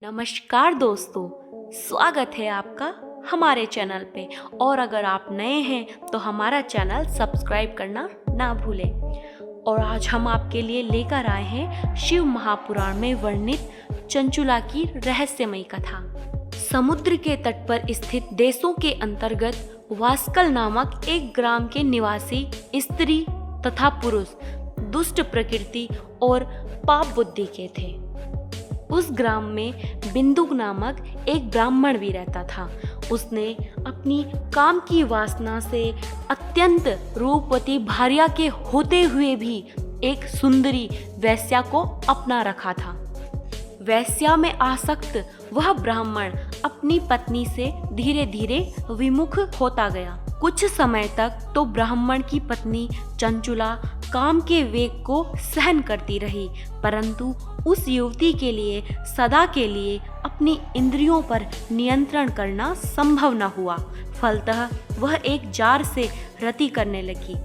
नमस्कार दोस्तों, स्वागत है आपका हमारे चैनल पे। और अगर आप नए हैं तो हमारा चैनल सब्सक्राइब करना ना भूलें। और आज हम आपके लिए लेकर आए हैं शिव महापुराण में वर्णित चंचुला की रहस्यमयी कथा। समुद्र के तट पर स्थित देशों के अंतर्गत वास्कल नामक एक ग्राम के निवासी स्त्री तथा पुरुष दुष्ट प्रकृति और पाप बुद्धि के थे। उस ग्राम में बिंदुक नामक एक ब्राह्मण भी रहता था। उसने अपनी काम की वासना से अत्यंत रूपवती भार्या के होते हुए भी एक सुंदरी वेश्या को अपना रखा था। वेश्या में आसक्त वह ब्राह्मण अपनी पत्नी से धीरे धीरे विमुख होता गया। कुछ समय तक तो ब्राह्मण की पत्नी चंचुला काम के वेग को सहन करती रही, परंतु उस युवती के लिए सदा के लिए अपनी इंद्रियों पर नियंत्रण करना संभव न हुआ। फलतः वह एक जार से रति करने लगी।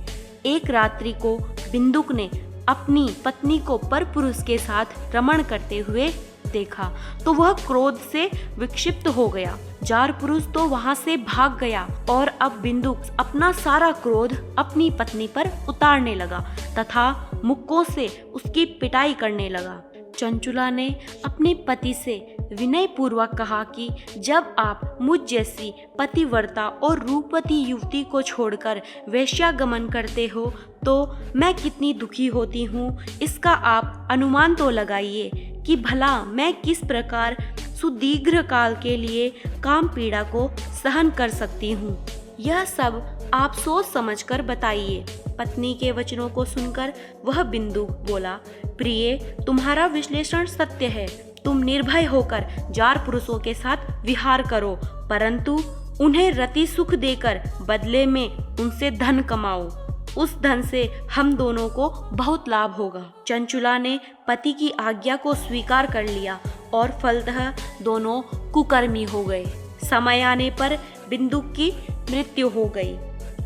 एक रात्रि को बिंदुक ने अपनी पत्नी को परपुरुष के साथ रमण करते हुए देखा तो वह क्रोध से विक्षिप्त हो गया। जार पुरुष तो वहां से भाग गया और अब बिंदुक अपना सारा क्रोध अपनी पत्नी पर उतारने लगा तथा मुक्कों से उसकी पिटाई करने लगा। चंचुला ने अपने पति से विनय पूर्वक कहा कि जब आप मुझ जैसी पतिव्रता और रूपवती युवती को छोड़कर वेश्यागमन करते हो तो मैं कितनी दुखी होती हूँ, इसका आप अनुमान तो लगाइए कि भला मैं किस प्रकार सुदीर्घ काल के लिए काम पीड़ा को सहन कर सकती हूँ। यह सब आप सोच समझकर बताइए। पत्नी के वचनों को सुनकर वह बिंदुक बोला, प्रिय, तुम्हारा विश्लेषण सत्य है। तुम निर्भय होकर जार पुरुषों के साथ विहार करो, परंतु उन्हें रति सुख देकर बदले में उनसे धन कमाओ। उस धन से हम दोनों को बहुत लाभ होगा। चंचुला ने पति की आज्ञा को स्वीकार कर लिया और फलतः दोनों कुकर्मी हो गए। समय आने पर बिंदुक की मृत्यु हो गई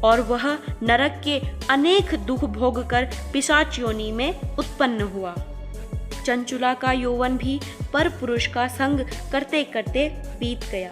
और वह नरक के अनेक दुख भोग कर पिशाच योनि में उत्पन्न हुआ। चंचुला का यौवन भी परपुरुष का संग करते करते बीत गया।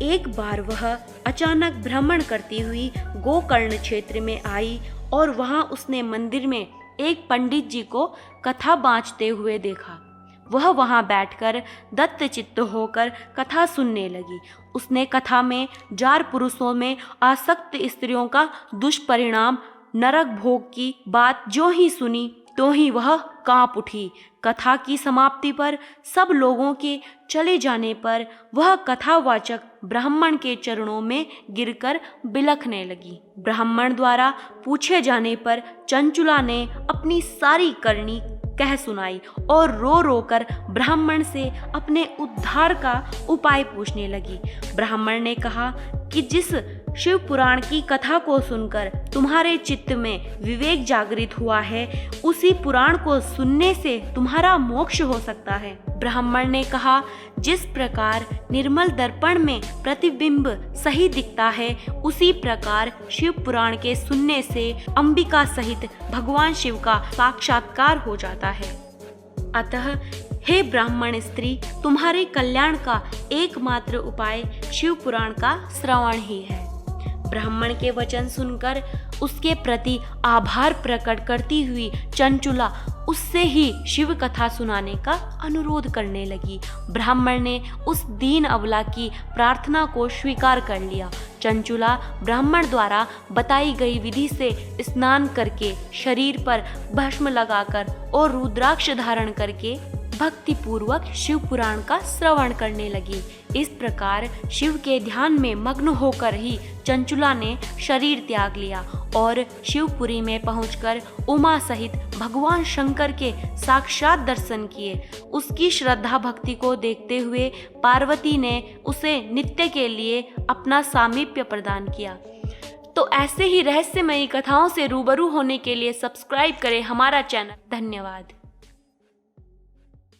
एक बार वह अचानक भ्रमण करती हुई गोकर्ण क्षेत्र में आई और वहां उसने मंदिर में एक पंडित जी को कथा बाँचते हुए देखा। वह वहां बैठकर दत्तचित्त होकर कथा सुनने लगी। उसने कथा में जार पुरुषों में आसक्त स्त्रियों का दुष्परिणाम नरक भोग की बात जो ही सुनी तो ही वह कांप उठी। कथा की समाप्ति पर सब लोगों के चले जाने पर वह कथावाचक ब्राह्मण के चरणों में गिरकर बिलखने लगी। ब्राह्मण द्वारा पूछे जाने पर चंचुला ने अपनी सारी करनी कह सुनाई और रो रो कर ब्राह्मण से अपने उद्धार का उपाय पूछने लगी। ब्राह्मण ने कहा कि जिस शिव पुराण की कथा को सुनकर तुम्हारे चित्त में विवेक जागृत हुआ है, उसी पुराण को सुनने से तुम्हारा मोक्ष हो सकता है। ब्राह्मण ने कहा, जिस प्रकार निर्मल दर्पण में प्रतिबिंब सही दिखता है, उसी प्रकार शिव पुराण के सुनने से अंबिका सहित भगवान शिव का साक्षात्कार हो जाता है। अतः हे ब्राह्मण स्त्री, तुम्हारे कल्याण का एकमात्र उपाय शिव पुराण का श्रवण ही है। ब्राह्मण के वचन सुनकर उसके प्रति आभार प्रकट करती हुई चंचुला उससे ही शिव कथा सुनाने का अनुरोध करने लगी। ब्राह्मण ने उस दीन अबला की प्रार्थना को स्वीकार कर लिया। चंचुला ब्राह्मण द्वारा बताई गई विधि से स्नान करके शरीर पर भस्म लगाकर और रुद्राक्ष धारण करके भक्ति पूर्वक शिव पुराण का श्रवण करने लगी। इस प्रकार शिव के ध्यान में मग्न होकर ही चंचुला ने शरीर त्याग लिया और शिवपुरी में पहुंचकर उमा सहित भगवान शंकर के साक्षात दर्शन किए। उसकी श्रद्धा भक्ति को देखते हुए पार्वती ने उसे नित्य के लिए अपना सामीप्य प्रदान किया। तो ऐसे ही रहस्यमयी कथाओं से रूबरू होने के लिए सब्सक्राइब करें हमारा चैनल। धन्यवाद।